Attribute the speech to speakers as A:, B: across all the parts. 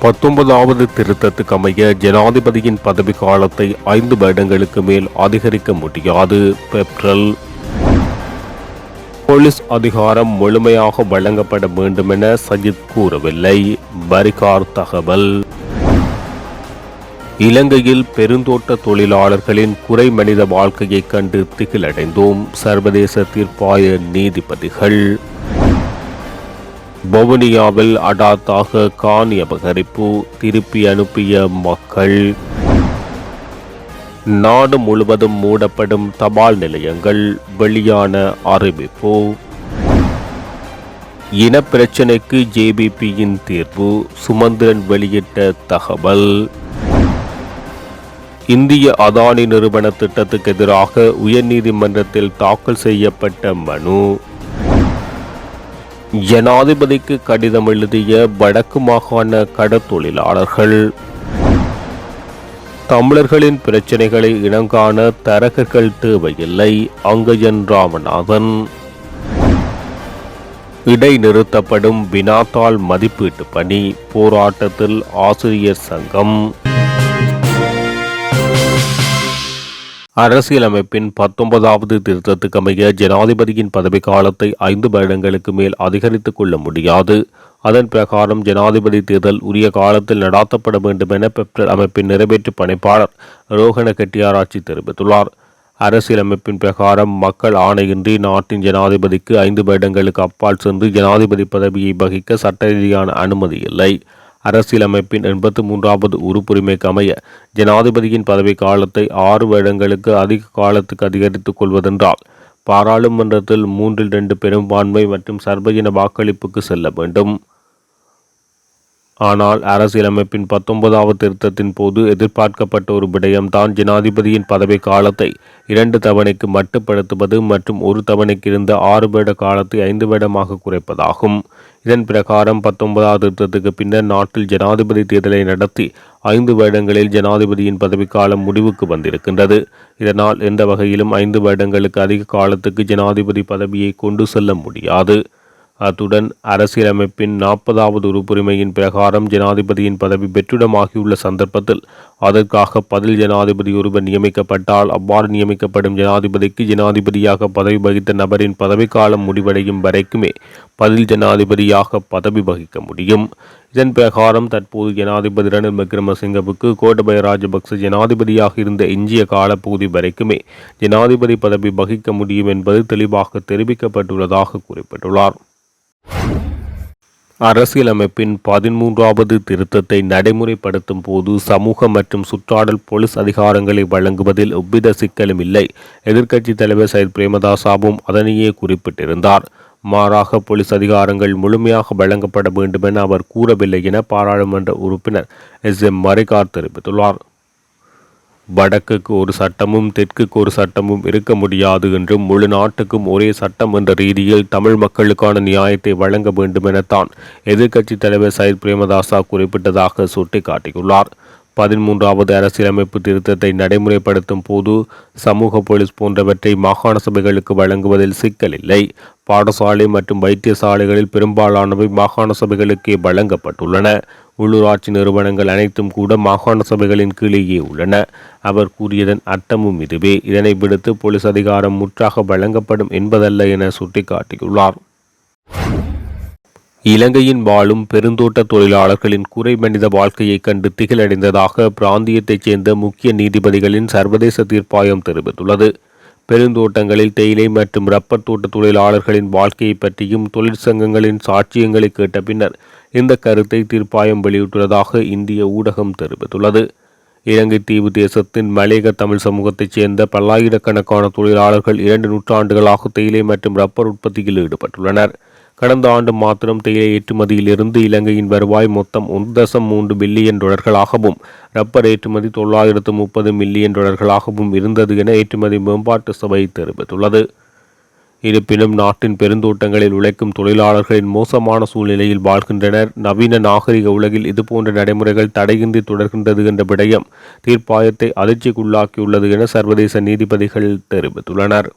A: 19வது திருத்தத்துக்கு அமைய ஜனாதிபதியின் பதவி காலத்தை 5 வருடங்களுக்கு மேல் அதிகரிக்க முடியாது. பெப்ரல். போலீஸ் அதிகாரம் முழுமையாக வழங்கப்பட வேண்டுமென சஜித் கூறவில்லை. பரிகார் தகவல். இலங்கையில் பெருந்தோட்ட தொழிலாளர்களின் குறை மனித வாழ்க்கையைக் கண்டு திகிலடைந்தோம். சர்வதேச தீர்ப்பாய நீதிபதிகள். வவுனியாவில் அடாத்தாக காணி அபகரிப்பு, திருப்பி அனுப்பிய மக்கள். நாடு முழுவதும் மூடப்படும் தபால் நிலையங்கள், வெளியான அறிவிப்பு. இனப்பிரச்சினைக்கு ஜேவிபியின் தீர்வு, சுமந்திரன் வெளியிட்ட தகவல். இந்திய அதானி நிறுவன திட்டத்துக்கு எதிராக உயர்நீதிமன்றத்தில் தாக்கல் செய்யப்பட்ட மனு. ஜனாதிபதிக்கு கடிதம் எழுதிய வடக்கு மாகாண கடற்தொழிலாளர்கள். தமிழர்களின் பிரச்சினைகளை இனங்காண தரகர்கள் தேவையில்லை. அங்கஜன் ராமநாதன். இடைநிறுத்தப்படும் வினாத்தாள் மதிப்பீட்டு பணி, போராட்டத்தில் ஆசிரியர் சங்கம். அரசியலமைப்பின் 19வது திருத்தத்துக்கு அமைய ஜனாதிபதியின் பதவி காலத்தை 5 வருடங்களுக்கு மேல் அதிகரித்துக் கொள்ள முடியாது. அதன் பிரகாரம் ஜனாதிபதி தேர்தல் உரிய காலத்தில் நடாத்தப்பட வேண்டும் என பெப்ரல் அமைப்பின் நிறைவேற்று பணிப்பாளர் ரோஹண கெட்டியாராட்சி தெரிவித்துள்ளார். அரசியலமைப்பின் பிரகாரம் மக்கள் ஆணையின்றி நாட்டின் ஜனாதிபதிக்கு 5 வருடங்களுக்கு அப்பால் சென்று ஜனாதிபதி பதவியை வகிக்க சட்ட ரீதியான அனுமதி இல்லை. அரசியலமைப்பின் 83வது உறுப்புரிமைக்கு அமைய ஜனாதிபதியின் பதவி காலத்தை 6 வருடங்களுக்கு அதிக காலத்துக்கு அதிகரித்துக் கொள்வதென்றால் பாராளுமன்றத்தில் 3/2 பெரும்பான்மை மற்றும் சர்வஜன வாக்களிப்புக்கு செல்ல வேண்டும். ஆனால் அரசியலமைப்பின் 19வது திருத்தத்தின் போது எதிர்பார்க்கப்பட்ட ஒரு விடயம்தான் ஜனாதிபதியின் பதவி காலத்தை 2 தவணைக்கு மட்டுப்படுத்துவது மற்றும் ஒரு தவணைக்கு இருந்த 6 வருட காலத்தை 5 வருடமாக குறைப்பதாகும். இதன் பிரகாரம் 19வது திருத்தத்துக்கு பின்னர் நாட்டில் ஜனாதிபதி தேர்தலை நடத்தி 5 வருடங்களில் ஜனாதிபதியின் பதவிக்காலம் முடிவுக்கு வந்திருக்கின்றது. இதனால் எந்த வகையிலும் 5 வருடங்களுக்கு அதிக காலத்துக்கு ஜனாதிபதி பதவியை கொண்டு செல்ல முடியாது. அத்துடன் அரசியலமைப்பின் 40வது உறுப்புரிமையின் பிரகாரம் ஜனாதிபதியின் பதவி வெற்றிடமாகியுள்ள சந்தர்ப்பத்தில் அதற்காக பதில் ஜனாதிபதி ஒருவர் நியமிக்கப்பட்டால் அவ்வாறு நியமிக்கப்படும் ஜனாதிபதிக்கு ஜனாதிபதியாக பதவி வகித்த நபரின் பதவிக்காலம் முடிவடையும் வரைக்குமே பதில் ஜனாதிபதியாக பதவி வகிக்க முடியும். இதன் பிரகாரம் தற்போது ஜனாதிபதி ரணில் விக்ரமசிங்கவுக்கு கோட்டபய ராஜபக்ச ஜனாதிபதியாக இருந்த எஞ்சிய காலப்பகுதி வரைக்குமே ஜனாதிபதி பதவி வகிக்க முடியும் என்பது தெளிவாக தெரிவிக்கப்பட்டுள்ளதாக குறிப்பிட்டுள்ளார். அரசியலமைப்பின் 13வது திருத்தத்தை நடைமுறைப்படுத்தும் போது சமூக மற்றும் சுற்றாடல் போலீஸ் அதிகாரங்களை வழங்குவதில் எவ்வித சிக்கலும் இல்லை. எதிர்க்கட்சித் தலைவர் சையத் பிரேமதாசவும் அதனையே குறிப்பிட்டிருந்தார். மாறாக போலீஸ் அதிகாரங்கள் முழுமையாக வழங்கப்பட வேண்டும் என அவர் கூறவில்லை என பாராளுமன்ற உறுப்பினர் SM மரிகார் தெரிவித்துள்ளார். வடக்குக்கு ஒரு சட்டமும் தெற்குக்கு ஒரு சட்டமும் இருக்க முடியாது என்றும் முழு நாட்டுக்கும் ஒரே சட்டம் என்ற ரீதியில் தமிழ் மக்களுக்கான நியாயத்தை வழங்க வேண்டும் எனத்தான் எதிர்க்கட்சித் தலைவர் சையத் பிரேமதாசா குறிப்பிட்டதாக சுட்டிக்காட்டியுள்ளார். 13வது அரசியலமைப்பு திருத்தத்தை நடைமுறைப்படுத்தும் போது சமூக போலீஸ் போன்றவற்றை மாகாண சபைகளுக்கு வழங்குவதில் சிக்கல் இல்லை. பாடசாலை மற்றும் வைத்தியசாலைகளில் பெரும்பாலானவை மாகாண சபைகளுக்கே வழங்கப்பட்டுள்ளன. உள்ளூராட்சி நிறுவனங்கள் அனைத்தும் கூட மாகாண சபைகளின் கீழேயே உள்ளன. அவர் கூறியதன் அர்த்தமும் இதுவே. இதனை விடுத்து போலீஸ் அதிகாரம் முற்றாக வழங்கப்படும் என்பதல்ல என சுட்டிக்காட்டியுள்ளார். இலங்கையின் வாழும் பெருந்தோட்ட தொழிலாளர்களின் குறை மனித வாழ்க்கையை கண்டு திகிலடைந்ததாக பிராந்தியத்தைச் சேர்ந்த முக்கிய நீதிபதிகளின் சர்வதேச தீர்ப்பாயம் தெரிவித்துள்ளது. பெருந்தோட்டங்களில் தேயிலை மற்றும் ரப்பர் தோட்ட தொழிலாளர்களின் வாழ்க்கையை பற்றியும் தொழிற்சங்கங்களின் சாட்சியங்களை கேட்ட பின்னர் இந்த கருத்தை தீர்ப்பாயம் வெளியிட்டுள்ளதாக இந்திய ஊடகம் தெரிவித்துள்ளது. இலங்கை தீவு தேசத்தின் மலையக தமிழ் சமூகத்தைச் சேர்ந்த பல்லாயிரக்கணக்கான தொழிலாளர்கள் 2 நூற்றாண்டுகளாக தேயிலை மற்றும் ரப்பர் உற்பத்தியில் ஈடுபட்டுள்ளனர். கடந்த ஆண்டு மாத்திரம் தேயிலை ஏற்றுமதியில் இருந்து இலங்கையின் வருவாய் மொத்தம் 1.3 பில்லியன் டாலர்களாகவும் ரப்பர் ஏற்றுமதி 930 மில்லியன் டாலர்களாகவும் இருந்தது என ஏற்றுமதி மேம்பாட்டு சபை தெரிவித்துள்ளது. இருப்பினும் நாட்டின் பெருந்தோட்டங்களில் உழைக்கும் தொழிலாளர்களின் மோசமான சூழ்நிலையில் வாழ்கின்றனர். நவீன நாகரிக உலகில் இதுபோன்ற நடைமுறைகள் தடையின்றி தொடர்கின்றது என்ற விடயம் தீர்ப்பாயத்தை அதிர்ச்சிக்குள்ளாக்கியுள்ளது என சர்வதேச நீதிபதிகள் தெரிவித்துள்ளனர்.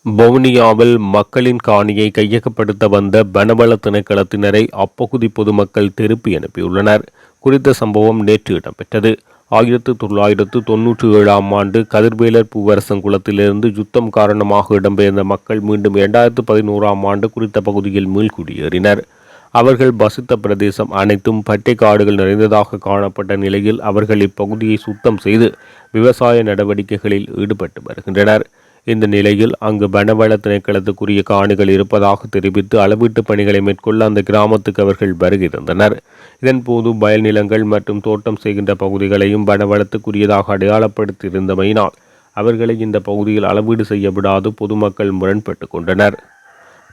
A: வவுனியாவில் மக்களின் காணியை கையகப்படுத்த வந்த வனவள திணைக்களத்தினரை அப்பகுதி பொதுமக்கள் திருப்பி அனுப்பியுள்ளனர். குறித்த சம்பவம் நேற்று இடம்பெற்றது. 1997ஆம் ஆண்டு கதிர்வேலர் பூவரசங்குளத்திலிருந்து யுத்தம் காரணமாக இடம்பெயர்ந்த மக்கள் மீண்டும் 2011ஆம் ஆண்டு குறித்த பகுதியில் மீள்குடியேறினர். அவர்கள் வசித்த பிரதேசம் அனைத்தும் பட்டை காடுகள் நிறைந்ததாக காணப்பட்ட நிலையில் அவர்கள் இப்பகுதியை சுத்தம் செய்து விவசாய நடவடிக்கைகளில் ஈடுபட்டு வருகின்றனர். இந்த நிலையில் அங்கு வனவள திணைக்களத்துக்குரிய காணிகள் இருப்பதாக தெரிவித்து அளவீட்டு பணிகளை மேற்கொள்ள அந்த கிராமத்துக்கு அவர்கள் வருகை தந்தனர். இதன்போது வயல் நிலங்கள் மற்றும் தோட்டம் செய்கின்ற பகுதிகளையும் வனவளத்துக்குரியதாக அடையாளப்படுத்தியிருந்தமையினால் அவர்களை இந்த பகுதியில் அளவீடு செய்ய விடாது பொதுமக்கள் முரண்பட்டு கொண்டனர்.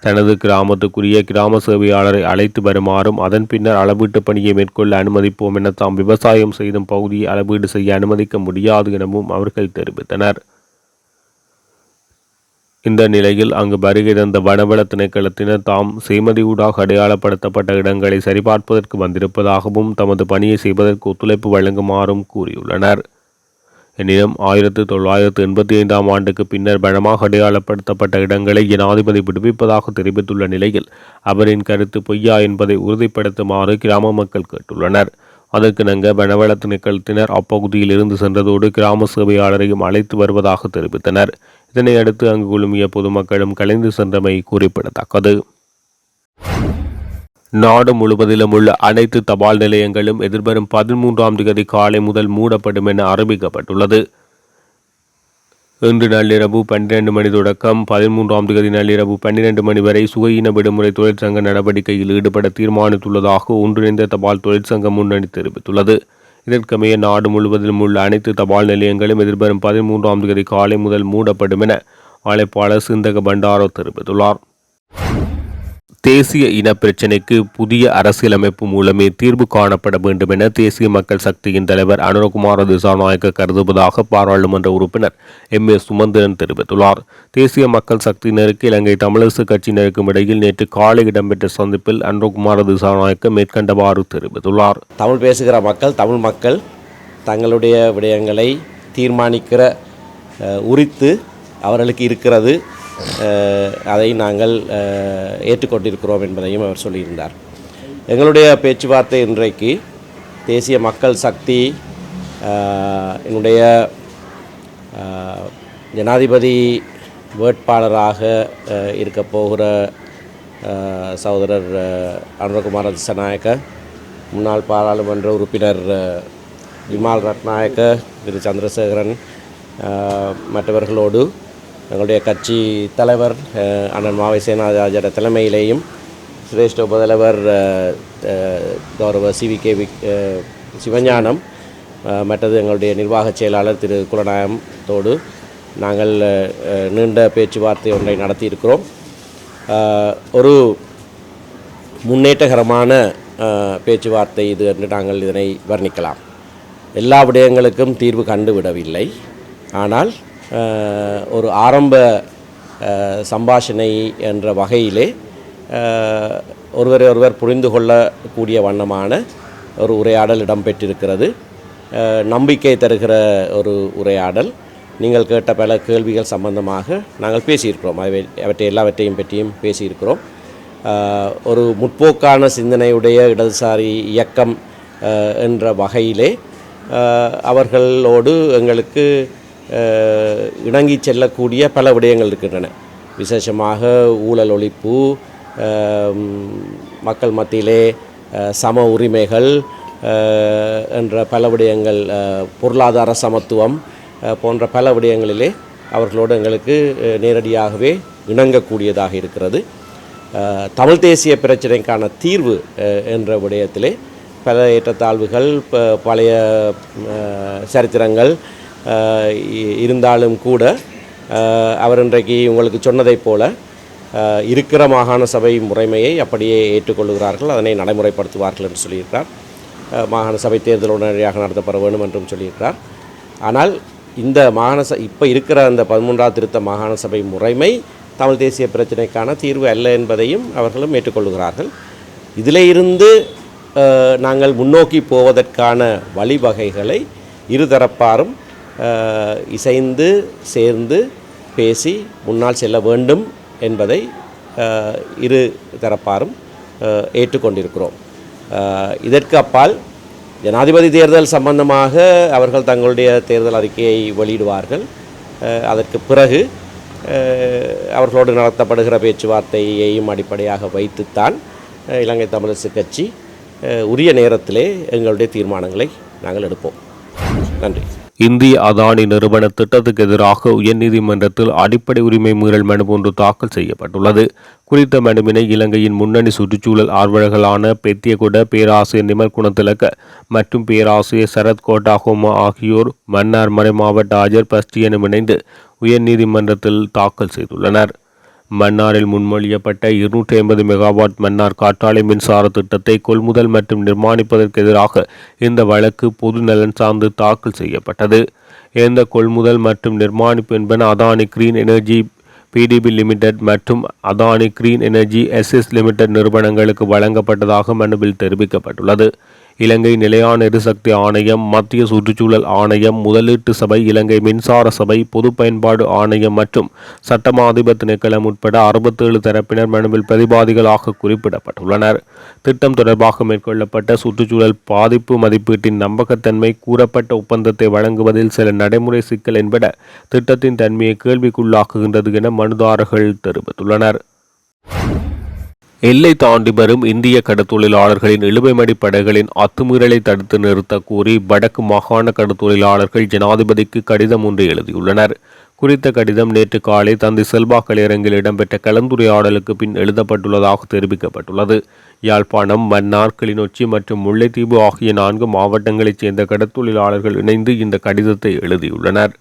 A: தனது கிராமத்துக்குரிய கிராம சேவையாளரை அழைத்து வருமாறும் அதன் பின்னர் அளவீட்டு பணியை மேற்கொள்ள அனுமதிப்போம் என தாம் விவசாயம் செய்தும் பகுதியை அளவீடு செய்ய அனுமதிக்க முடியாது எனவும் அவர்கள் தெரிவித்தனர். இந்த நிலையில் அங்கு வருகை தந்த வனவள திணைக்களத்தினர் தாம் செய்மதியூடாக அடையாளப்படுத்தப்பட்ட இடங்களை சரிபார்ப்பதற்கு வந்திருப்பதாகவும் தமது பணியை செய்வதற்கு ஒத்துழைப்பு வழங்குமாறும் கூறியுள்ளனர். எனினும் 1985ஆம் ஆண்டுக்கு பின்னர் வனமாக அடையாளப்படுத்தப்பட்ட இடங்களை ஜனாதிபதி விடுவிப்பதாக தெரிவித்துள்ள நிலையில் அவரின் கருத்து பொய்யா என்பதை உறுதிப்படுத்துமாறு கிராம மக்கள் கேட்டுள்ளனர். அதற்கிணங்க வனவள திணைக்களத்தினர் அப்பகுதியில் இருந்து சென்றதோடு கிராம சேவையாளரையும் அழைத்து வருவதாக தெரிவித்தனர். இதனையடுத்து அங்கு குழுமிய பொதுமக்களும் கலைந்து சென்றமை குறிப்பிடத்தக்கது. நாடு முழுவதிலும் உள்ள அனைத்து தபால் நிலையங்களும் எதிர்வரும் 13ஆம் தேதி காலை முதல் மூடப்படும் என அறிவிக்கப்பட்டுள்ளது. இன்று நள்ளிரவு 12 மணி தொடக்கம் 13ஆம் தேதி நள்ளிரவு 12 மணி வரை சுகையின விடுமுறை தொழிற்சங்க நடவடிக்கையில் ஈடுபட தீர்மானித்துள்ளதாக ஒன்றிணைந்த தபால் தொழிற்சங்க முன்னணி தெரிவித்துள்ளது. இதற்கமைய நாடு முழுவதிலும் உள்ள அனைத்து தபால் நிலையங்களும் எதிர்வரும் 13ஆம் தேதி காலை முதல் மூடப்படும் என அழைப்பாளர் சிந்தக பண்டாரோ தெரிவித்துள்ளார். தேசிய இன பிரச்சினைக்கு புதிய அரசியலமைப்பு மூலமே தீர்வு காணப்பட வேண்டும் என தேசிய மக்கள் சக்தியின் தலைவர் அனுரகுமார திசாநாயக்க கருதுவதாக பாராளுமன்ற உறுப்பினர் M.A. சுமந்திரன் தெரிவித்துள்ளார். தேசிய மக்கள் சக்தியினருக்கு இலங்கை தமிழரசு கட்சியினருக்கும் இடையில் நேற்று காலை இடம்பெற்ற சந்திப்பில் அனுரகுமார திசாநாயக்க மேற்கண்டவாறு தெரிவித்துள்ளார்.
B: தமிழ் பேசுகிற தமிழ் மக்கள் தங்களுடைய விடயங்களை தீர்மானிக்கிற உரித்து அவர்களுக்கு இருக்கிறது. அதை நாங்கள் ஏற்றுக்கொண்டிருக்கிறோம் என்பதையும் அவர் சொல்லியிருந்தார். எங்களுடைய பேச்சுவார்த்தை இன்றைக்கு தேசிய மக்கள் சக்தி என்னுடைய ஜனாதிபதி வேட்பாளராக இருக்க போகிற சகோதரர் அனுரகுமார திசாநாயக்க, முன்னாள் பாராளுமன்ற உறுப்பினர் விமல் ரத்நாயக்க, திரு சந்திரசேகரன் மற்றவர்களோடு எங்களுடைய கட்சி தலைவர் அண்ணன் மாவை சேனாராஜர தலைமையிலேயும் சிரேஷ்ட உபதலைவர் கௌரவ CVK சிவஞானம் மற்றது எங்களுடைய நிர்வாக செயலாளர் திரு குலநாயகத்தோடு நாங்கள் நீண்ட பேச்சுவார்த்தை ஒன்றை நடத்தியிருக்கிறோம். ஒரு முன்னேற்றகரமான பேச்சுவார்த்தை இது என்று நாங்கள் இதனை வர்ணிக்கலாம். எல்லா விடயங்களுக்கும் தீர்வு கண்டுவிடவில்லை. ஆனால் ஒரு ஆரம்ப சம்பாஷணை என்ற வகையிலே ஒருவர் புரிந்து கொள்ளக்கூடிய வண்ணமான ஒரு உரையாடல் இடம்பெற்றிருக்கிறது. நம்பிக்கை தருகிற ஒரு உரையாடல். நீங்கள் கேட்ட பல கேள்விகள் சம்பந்தமாக நாங்கள் பேசியிருக்கிறோம். அவற்றை எல்லாவற்றையும் பற்றியும் பேசியிருக்கிறோம். ஒரு முற்போக்கான சிந்தனையுடைய இடதுசாரி இயக்கம் என்ற வகையிலே அவர்களோடு எங்களுக்கு இணங்கி செல்லக்கூடிய பல விடயங்கள் இருக்கின்றன. விசேஷமாக ஊழல் ஒழிப்பு, மக்கள் மத்தியிலே சம உரிமைகள் என்ற பல விடயங்கள், பொருளாதார சமத்துவம் போன்ற பல விடயங்களிலே அவர்களோடு எங்களுக்கு நேரடியாகவே இணங்கக்கூடியதாக இருக்கிறது. தமிழ் தேசிய பிரச்சினைக்கான தீர்வு என்ற விடயத்திலே பல ஏற்றத்தாழ்வுகள், பழைய சரித்திரங்கள் இருந்தாலும் கூட அவர் இன்றைக்கு உங்களுக்கு சொன்னதைப் போல இருக்கிற மாகாண சபை முறைமையை அப்படியே ஏற்றுக்கொள்கிறார்கள், அதனை நடைமுறைப்படுத்துவார்கள் என்று சொல்லியிருக்கிறார். மாகாண சபை தேர்தல் உடனடியாக நடத்தப்பட வேண்டும் என்றும் சொல்லியிருக்கிறார். ஆனால் இந்த இப்போ இருக்கிற அந்த 13ஆவது திருத்த மாகாண சபை முறைமை தமிழ் தேசிய பிரச்சினைக்கான தீர்வு அல்ல என்பதையும் அவர்களும் ஏற்றுக்கொள்கிறார்கள். இதில் இருந்து நாங்கள் முன்னோக்கி போவதற்கான வழிவகைகளை இருதரப்பாரும் இசைந்து சேர்ந்து பேசி முன்னால் செல்ல வேண்டும் என்பதை இரு தரப்பாரும் ஏற்றுக்கொண்டிருக்கிறோம். இதற்கு அப்பால் ஜனாதிபதி தேர்தல் சம்பந்தமாக அவர்கள் தங்களுடைய தேர்தல் அறிக்கையை வெளியிடுவார்கள். அதற்கு பிறகு அவர்களோடு நடத்தப்படுகிற பேச்சுவார்த்தையையும் அடிப்படையாக வைத்துத்தான் இலங்கை தமிழரசு கட்சி உரிய நேரத்திலே எங்களுடைய தீர்மானங்களை நாங்கள் எடுப்போம். நன்றி.
A: இந்திய அதானி நிறுவன திட்டத்துக்கு எதிராக உயர்நீதிமன்றத்தில் அடிப்படை உரிமை மீறல் மனு ஒன்று தாக்கல் செய்யப்பட்டுள்ளது. குறித்த மனுவினை இலங்கையின் முன்னணி சுற்றுச்சூழல் ஆர்வலர்களான பெத்தியகுட பேராசிரியர் நிமல் குணத்திலக்க மற்றும் பேராசிரியர் சரத் கோட்டாஹோமா ஆகியோர் மன்னார் மறைமாவட்ட ஆஜர் பஸ்டியனும் இணைந்து உயர்நீதிமன்றத்தில் தாக்கல் செய்துள்ளனர். மன்னாரில் முன்மொழியப்பட்ட 250 மெகாவாட் மன்னார் காற்றாலை மின்சார திட்டத்தை கொள்முதல் மற்றும் நிர்மாணிப்பதற்கு எதிராக இந்த வழக்கு பொது நலன் சார்ந்து தாக்கல் செய்யப்பட்டது. இந்த கொள்முதல் மற்றும் நிர்மாணிப்பு என்பன Adani green energy PDP limited மற்றும் Adani green energy SS limited நிறுவனங்களுக்கு வழங்கப்பட்டதாக மனுவில் தெரிவிக்கப்பட்டுள்ளது. இலங்கை நிலையான எரிசக்தி ஆணையம், மத்திய சுற்றுச்சூழல் ஆணையம், முதலீட்டு சபை, இலங்கை மின்சார சபை, பொது பயன்பாடு ஆணையம் மற்றும் சட்டமாதிப திணைக்களம் உட்பட 67 தரப்பினர் மனுவில் பிரதிவாதிகளாக குறிப்பிடப்பட்டுள்ளனர். திட்டம் தொடர்பாக மேற்கொள்ளப்பட்ட சுற்றுச்சூழல் பாதிப்பு மதிப்பீட்டின் நம்பகத்தன்மை, கூறப்பட்ட ஒப்பந்தத்தை வழங்குவதில் சில நடைமுறை சிக்கல் என்பன திட்டத்தின் தன்மையை கேள்விக்குள்ளாக்குகின்றது என மனுதாரர்கள் தெரிவித்துள்ளனர். எல்லை தாண்டி வரும் இந்திய கடற்தொழிலாளர்களின் இழுவைமடி படகுகளின் அத்துமீறலை தடுத்து நிறுத்த கோரி வடக்கு மாகாண கடற்தொழிலாளர்கள் ஜனாதிபதிக்கு கடிதம் ஒன்று எழுதியுள்ளனர். குறித்த கடிதம் நேற்று காலை தந்தை செல்வா கலையரங்கில் இடம்பெற்ற கலந்துரையாடலுக்கு பின் எழுதப்பட்டுள்ளதாக தெரிவிக்கப்பட்டுள்ளது. யாழ்ப்பாணம், மன்னார், கிளிநொச்சி மற்றும் முல்லைத்தீவு ஆகிய 4 மாவட்டங்களைச் சேர்ந்த கடற்தொழிலாளர்கள் இணைந்து இந்த கடிதத்தை எழுதியுள்ளனர்.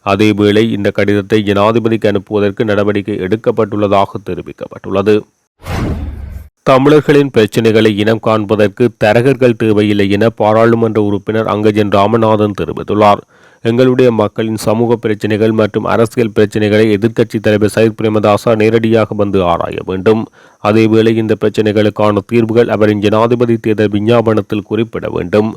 A: அதேவேளை இந்த கடிதத்தை ஜனாதிபதிக்கு அனுப்புவதற்கு நடவடிக்கை எடுக்கப்பட்டுள்ளதாக தெரிவிக்கப்பட்டுள்ளது. தமிழர்களின் பிரச்சினைகளை இனம் காண்பதற்கு தரகர்கள் தேவையில்லை என பாராளுமன்ற உறுப்பினர் அங்கஜன் ராமநாதன் தெரிவித்துள்ளார். எங்களுடைய மக்களின் சமூக பிரச்சினைகள் மற்றும் அரசியல் பிரச்சினைகளை எதிர்க்கட்சித் தலைவர் சயித் பிரேமதாசா நேரடியாக வந்து ஆராய வேண்டும். அதேவேளை இந்த பிரச்சினைகளுக்கான தீர்வுகள் அவரின் ஜனாதிபதி தேர்தல் விஞ்ஞாபனத்தில் குறிப்பிட வேண்டும்.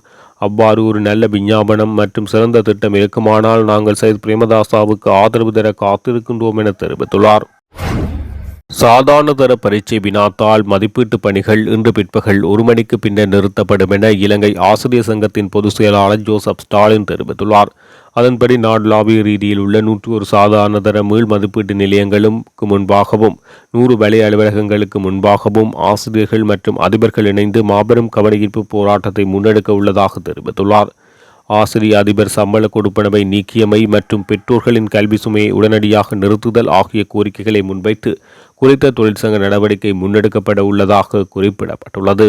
A: அவ்வாறு ஒரு நல்ல விஞ்ஞாபனம் மற்றும் சிறந்த திட்டம் இருக்குமானால் நாங்கள் சயித் பிரேமதாசாவுக்கு ஆதரவு தர காத்திருக்கின்றோம் என தெரிவித்துள்ளார். சாதாரண தர பரீட்சை வினாத்தாள் மதிப்பீட்டு பணிகள் இன்று பிற்பகல் 1 மணிக்கு பின்னர் நிறுத்தப்படும் என இலங்கை ஆசிரியர் சங்கத்தின் பொதுச் செயலாளர் ஜோசப் ஸ்டாலின் தெரிவித்துள்ளார். அதன்படி நாடளாவிய ரீதியில் உள்ள 101 சாதாரண தர மீள் மதிப்பீட்டு நிலையங்களுக்கு முன்பாகவும் 100 வலய அலுவலகங்களுக்கு முன்பாகவும் ஆசிரியர்கள் மற்றும் அதிபர்கள் இணைந்து மாபெரும் கவனஈர்ப்பு போராட்டத்தை முன்னெடுக்க உள்ளதாக தெரிவித்துள்ளார். ஆசிரிய அதிபர் சம்பள கொடுப்பனவை நீக்கியமை மற்றும் பெற்றோர்களின் கல்வி சுமையை உடனடியாக நிறுத்துதல் ஆகிய கோரிக்கைகளை முன்வைத்து குறித்த தொழிற்சங்க நடவடிக்கை முன்னெடுக்கப்பட உள்ளதாக குறிப்பிடப்பட்டுள்ளது.